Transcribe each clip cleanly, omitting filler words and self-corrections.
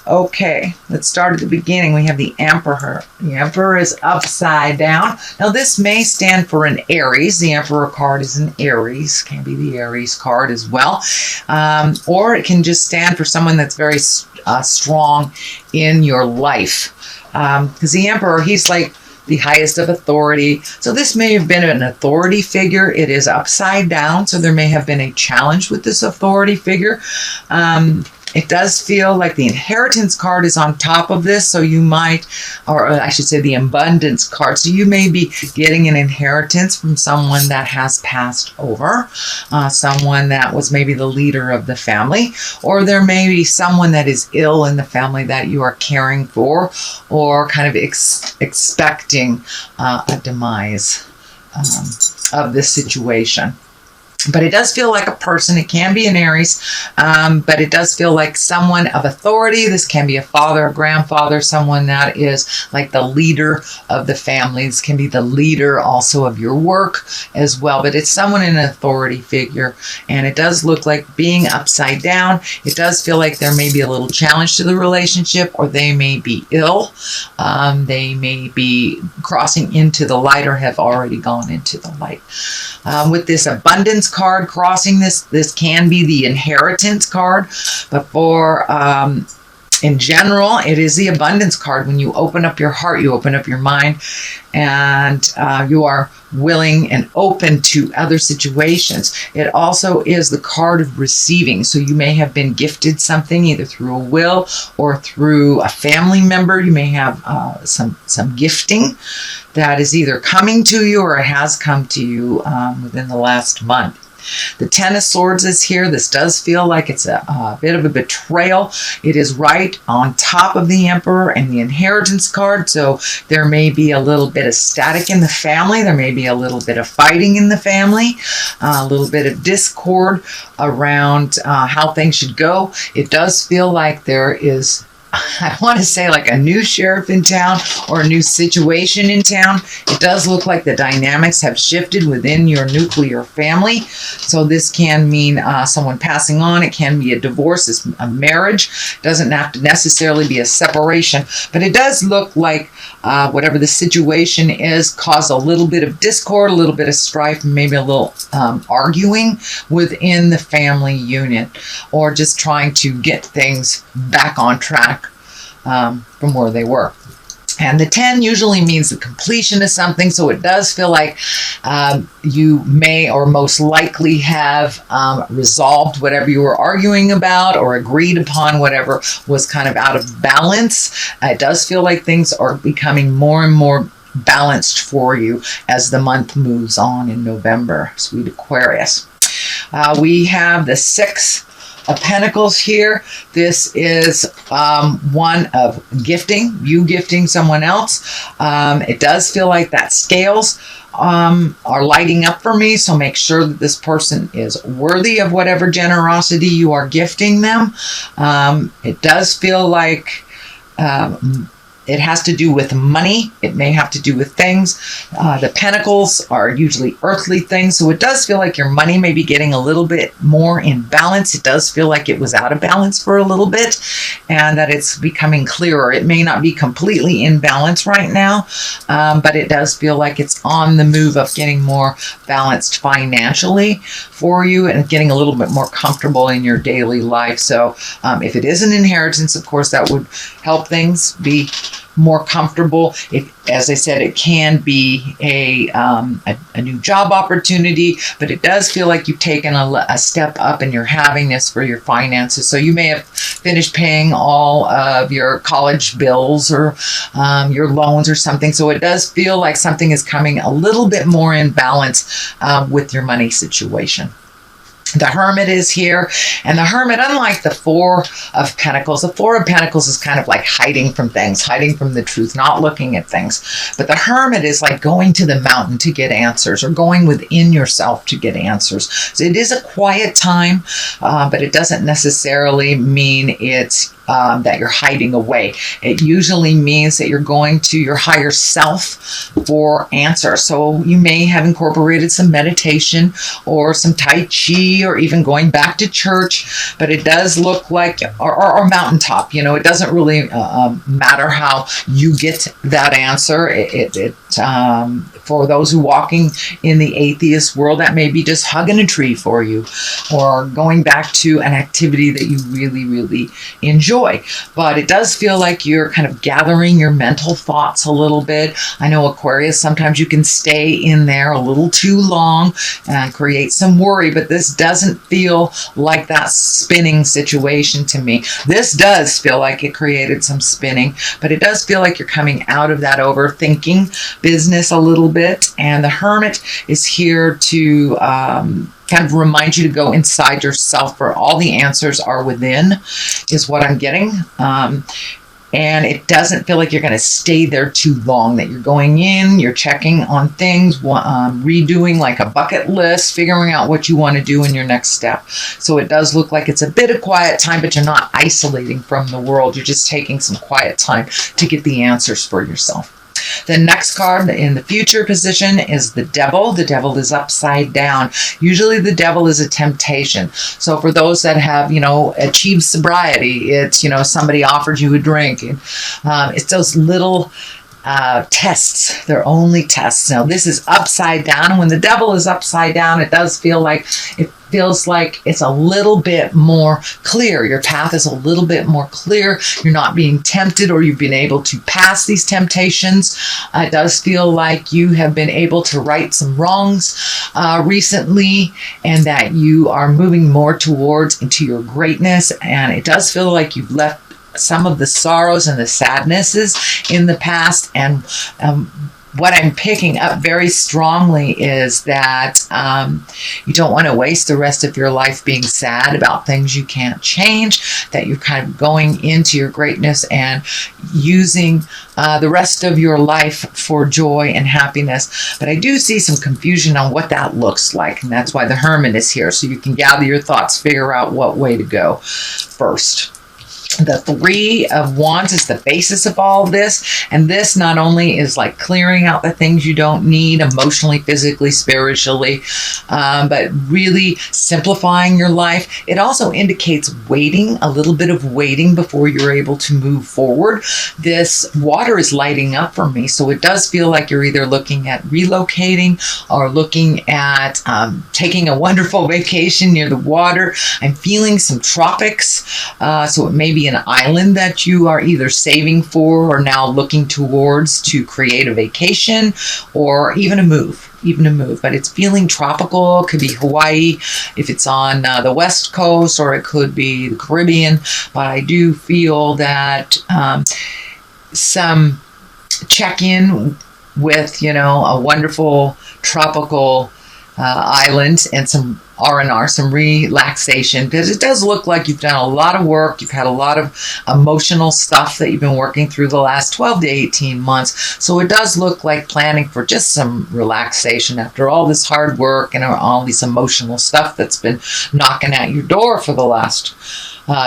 Okay, let's start at the beginning. We have the Emperor. The Emperor is upside down. Now, this may stand for an Aries. The Emperor card is an Aries. Can be the Aries card as well. Or it can just stand for someone that's very strong in your life. Because the Emperor, he's like the highest of authority. So this may have been an authority figure. It is upside down, so there may have been a challenge with this authority figure. It does feel like the inheritance card is on top of this, so you might, or I should say the abundance card, so you may be getting an inheritance from someone that has passed over, someone that was maybe the leader of the family, or there may be someone that is ill in the family that you are caring for, or kind of expecting a demise of this situation. But it does feel like a person. It can be an Aries, but it does feel like someone of authority. This can be a father, a grandfather, someone that is like the leader of the family. This can be the leader also of your work as well. But it's someone in an authority figure. And it does look like being upside down. It does feel like there may be a little challenge to the relationship, or they may be ill. They may be crossing into the light or have already gone into the light. With this abundance card crossing this can be the inheritance card, but for in general, it is the abundance card. When you open up your heart, you open up your mind, and you are willing and open to other situations. It also is the card of receiving. So you may have been gifted something either through a will or through a family member. You may have some gifting that is either coming to you or has come to you within the last month. The Ten of Swords is here. This does feel like it's a bit of a betrayal. It is right on top of the Emperor and the inheritance card. So there may be a little bit of static in the family. There may be a little bit of fighting in the family, a little bit of discord around how things should go. It does feel like there is, I want to say, like a new sheriff in town or a new situation in town. It does look like the dynamics have shifted within your nuclear family. So this can mean someone passing on. It can be a divorce, it's a marriage. It doesn't have to necessarily be a separation, but it does look like whatever the situation is caused a little bit of discord, a little bit of strife, maybe a little arguing within the family unit, or just trying to get things back on track from where they were. And the 10 usually means the completion of something, so it does feel like you may or most likely have resolved whatever you were arguing about or agreed upon whatever was kind of out of balance. It does feel like things are becoming more and more balanced for you as the month moves on in November, sweet Aquarius. We have the 6 of Pentacles here. This is one of gifting, you gifting someone else. It does feel like that scales are lighting up for me, so make sure that this person is worthy of whatever generosity you are gifting them. It does feel like it has to do with money. It may have to do with things. The pentacles are usually earthly things, so it does feel like your money may be getting a little bit more in balance. It does feel like it was out of balance for a little bit, and that it's becoming clearer. It may not be completely in balance right now, but it does feel like it's on the move of getting more balanced financially for you and getting a little bit more comfortable in your daily life. So if it is an inheritance, of course, that would help things be more comfortable. As I said, it can be a new job opportunity, but it does feel like you've taken a step up and you're having this for your finances. So you may have finished paying all of your college bills or your loans or something. So it does feel like something is coming a little bit more in balance with your money situation. The Hermit is here, and the Hermit, unlike the Four of Pentacles, the Four of Pentacles is kind of like hiding from things, hiding from the truth, not looking at things. But the Hermit is like going to the mountain to get answers, or going within yourself to get answers. So it is a quiet time, but it doesn't necessarily mean it's that you're hiding away. It usually means that you're going to your higher self for answers. So you may have incorporated some meditation or some Tai Chi or even going back to church, but it does look like, or mountaintop, you know, it doesn't really matter how you get that answer. For those who walking in the atheist world, that may be just hugging a tree for you or going back to an activity that you really, really enjoy. But it does feel like you're kind of gathering your mental thoughts a little bit. I know Aquarius, sometimes you can stay in there a little too long and create some worry, but this doesn't feel like that spinning situation to me. This does feel like it created some spinning, but it does feel like you're coming out of that overthinking business a little bit. And the Hermit is here to kind of remind you to go inside yourself, where all the answers are within, is what I'm getting. And it doesn't feel like you're going to stay there too long, that you're going in, you're checking on things, redoing like a bucket list, figuring out what you want to do in your next step. So it does look like it's a bit of quiet time, but you're not isolating from the world. You're just taking some quiet time to get the answers for yourself. The next card in the future position is the Devil. The Devil is upside down. Usually the Devil is a temptation. So for those that have, you know, achieved sobriety, it's, you know, somebody offered you a drink. And, it's those little tests. They're only tests. Now this is upside down. And when the Devil is upside down, it does feel like it's a little bit more clear. Your path is a little bit more clear. You're not being tempted, or you've been able to pass these temptations. It does feel like you have been able to right some wrongs recently, and that you are moving more towards into your greatness. And it does feel like you've left some of the sorrows and the sadnesses in the past. And what I'm picking up very strongly is that you don't want to waste the rest of your life being sad about things you can't change, that you're kind of going into your greatness and using the rest of your life for joy and happiness. But I do see some confusion on what that looks like, and that's why the Hermit is here, so you can gather your thoughts, figure out what way to go first. The Three of Wands is the basis of all of this. And this not only is like clearing out the things you don't need emotionally, physically, spiritually, but really simplifying your life. It also indicates waiting, a little bit of waiting before you're able to move forward. This water is lighting up for me. So it does feel like you're either looking at relocating or looking at taking a wonderful vacation near the water. I'm feeling some tropics. So it may be an island that you are either saving for or now looking towards to create a vacation, or even a move. But it's feeling tropical. It could be Hawaii if it's on the West Coast, or it could be the Caribbean. But I do feel that some check-in with, you know, a wonderful tropical island and some R&R, some relaxation, because it does look like you've done a lot of work. You've had a lot of emotional stuff that you've been working through the last 12 to 18 months. So it does look like planning for just some relaxation after all this hard work and all this emotional stuff that's been knocking at your door for the last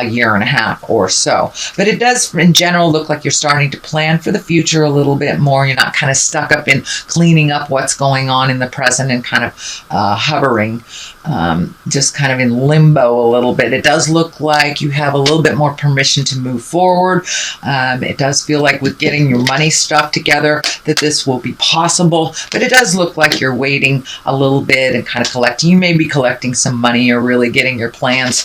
year and a half or so. But it does in general look like you're starting to plan for the future a little bit more. You're not kind of stuck up in cleaning up what's going on in the present and kind of hovering, just kind of in limbo a little bit. It does look like you have a little bit more permission to move forward. It does feel like with getting your money stuff together that this will be possible, but it does look like you're waiting a little bit and kind of collecting. You may be collecting some money or really getting your plans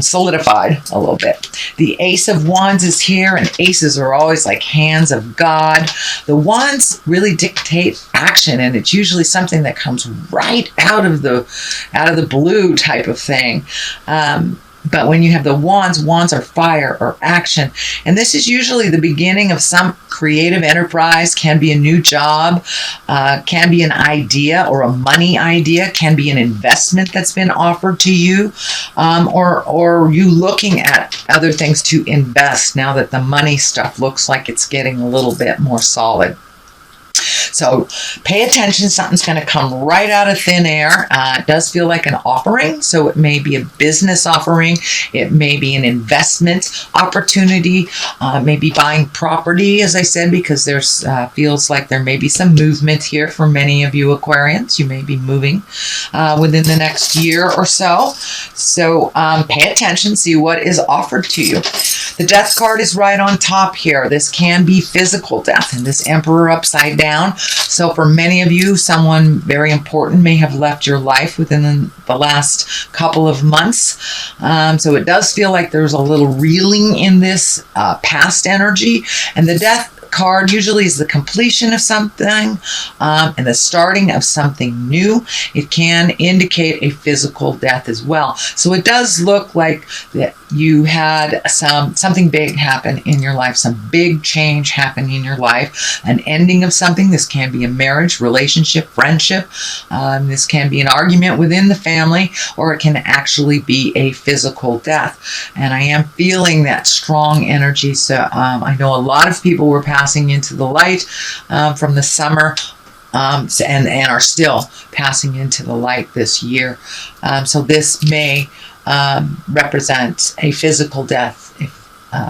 solidified a little bit. The Ace of Wands is here, and aces are always like hands of God. The wands really dictate action, and it's usually something that comes right out of the blue type of thing. But when you have the wands are fire or action. And this is usually the beginning of some creative enterprise, can be a new job, can be an idea or a money idea, can be an investment that's been offered to you, or you looking at other things to invest now that the money stuff looks like it's getting a little bit more solid. So pay attention. Something's going to come right out of thin air. It does feel like an offering. So it may be a business offering. It may be an investment opportunity. Maybe buying property, as I said, because there's feels like there may be some movement here for many of you Aquarians. You may be moving within the next year or so. So pay attention. See what is offered to you. The death card is right on top here. This can be physical death, and this Emperor upside down. So for many of you, someone very important may have left your life within the last couple of months. So it does feel like there's a little reeling in this past energy. And the death card usually is the completion of something and the starting of something new. It can indicate a physical death as well. So it does look like that you had something big happen in your life, some big change happen in your life, an ending of something. This can be a marriage, relationship, friendship. This can be an argument within the family, or it can actually be a physical death. And I am feeling that strong energy. So I know a lot of people were passing into the light from the summer. And are still passing into the light this year. So this may represent a physical death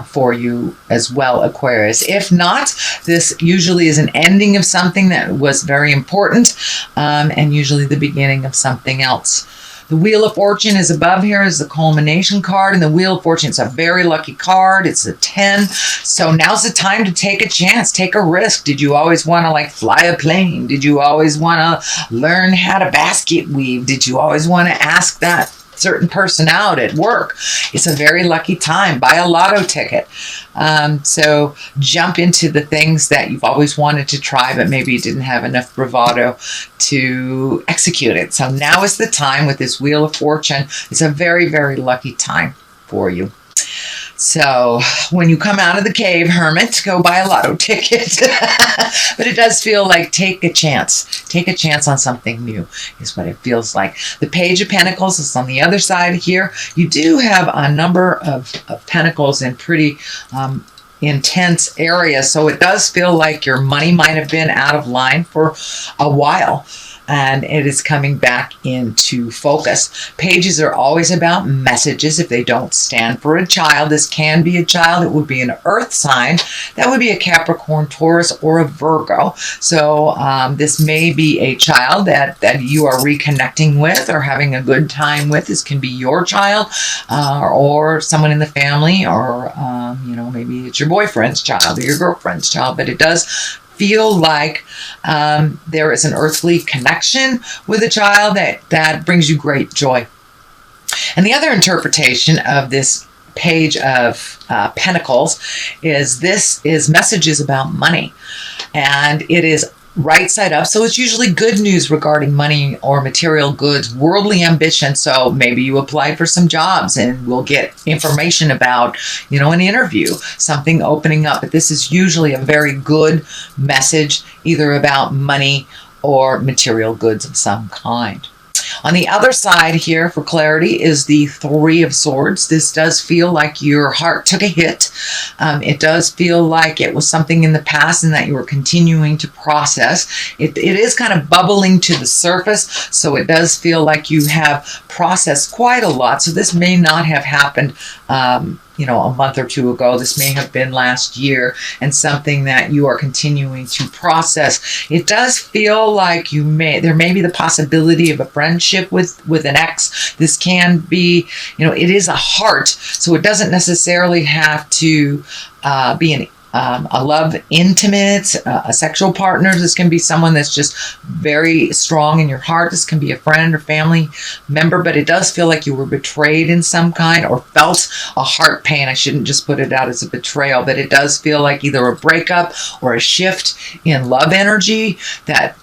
for you as well, Aquarius. If not, this usually is an ending of something that was very important, and usually the beginning of something else. The Wheel of Fortune is above here as the culmination card, and the Wheel of Fortune is a very lucky card. It's a 10. So now's the time to take a chance, take a risk. Did you always want to fly a plane? Did you always want to learn how to basket weave? Did you always want to ask that certain person out at work? It's a very lucky time. Buy a lotto ticket. So jump into the things that you've always wanted to try, but maybe you didn't have enough bravado to execute it. So now is the time with this Wheel of Fortune. It's a very, very lucky time for you. So when you come out of the cave, hermit, go buy a lotto ticket. But it does feel like take a chance. Take a chance on something new is what it feels like. The Page of Pentacles is on the other side here. You do have a number of pentacles in pretty intense areas. So it does feel like your money might have been out of line for a while, and it is coming back into focus. Pages are always about messages. If they don't stand for a child, this can be a child. It would be an earth sign. That would be a Capricorn, Taurus, or a Virgo. So this may be a child that you are reconnecting with or having a good time with. This can be your child or someone in the family, or maybe it's your boyfriend's child or your girlfriend's child. But it does feel like there is an earthly connection with a child that brings you great joy. And the other interpretation of this Page of Pentacles is this is messages about money, and it is right side up. So it's usually good news regarding money or material goods, worldly ambition. So maybe you applied for some jobs and we'll get information about, an interview, something opening up. But this is usually a very good message, either about money or material goods of some kind. On the other side here, for clarity, is the Three of Swords. This does feel like your heart took a hit. It does feel like it was something in the past and that you were continuing to process. It is kind of bubbling to the surface, so it does feel like you have processed quite a lot. So this may not have happened a month or two ago. This may have been last year, and something that you are continuing to process. It does feel like there may be the possibility of a friendship with an ex. This can be, it is a heart, so it doesn't necessarily have to be a love intimate, a sexual partner. This can be someone that's just very strong in your heart. This can be a friend or family member, but it does feel like you were betrayed in some kind or felt a heart pain. I shouldn't just put it out as a betrayal, but it does feel like either a breakup or a shift in love energy that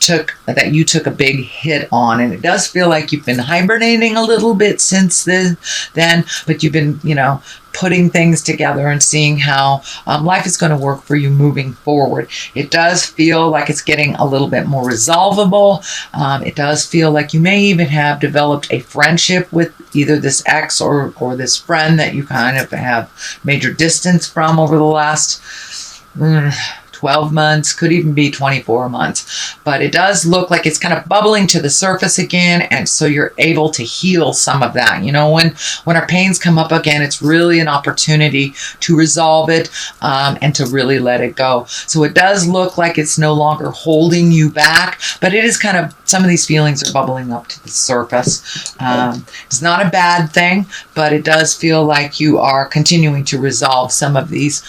you took a big hit on. And it does feel like you've been hibernating a little bit since then, but you've been, putting things together and seeing how life is going to work for you moving forward. It does feel like it's getting a little bit more resolvable. It does feel like you may even have developed a friendship with either this ex or this friend that you kind of have major distance from over the last 12 months, could even be 24 months. But it does look like it's kind of bubbling to the surface again, and so you're able to heal some of that. You know, when our pains come up again, it's really an opportunity to resolve it and to really let it go. So it does look like it's no longer holding you back, but it is kind of, some of these feelings are bubbling up to the surface. It's not a bad thing, but it does feel like you are continuing to resolve some of these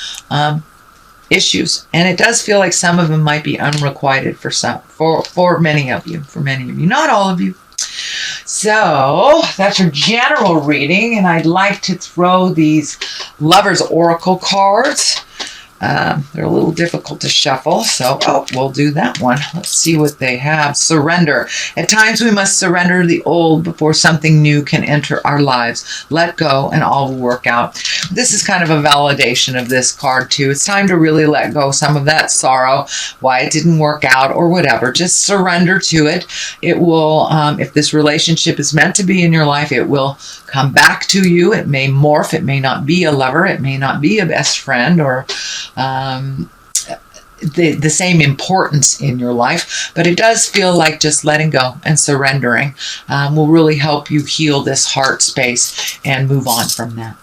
issues, and it does feel like some of them might be unrequited for many of you, not all of you. So that's your general reading, and I'd like to throw these Lovers Oracle cards. They're a little difficult to shuffle, so we'll do that one. Let's see what they have. Surrender. At times we must surrender the old before something new can enter our lives. Let go and all will work out. This is kind of a validation of this card too. It's time to really let go some of that sorrow, why it didn't work out or whatever. Just surrender to it. It will, if this relationship is meant to be in your life, it will come back to you. It may morph. It may not be a lover. It may not be a best friend or the same importance in your life, but it does feel like just letting go and surrendering will really help you heal this heart space and move on from that.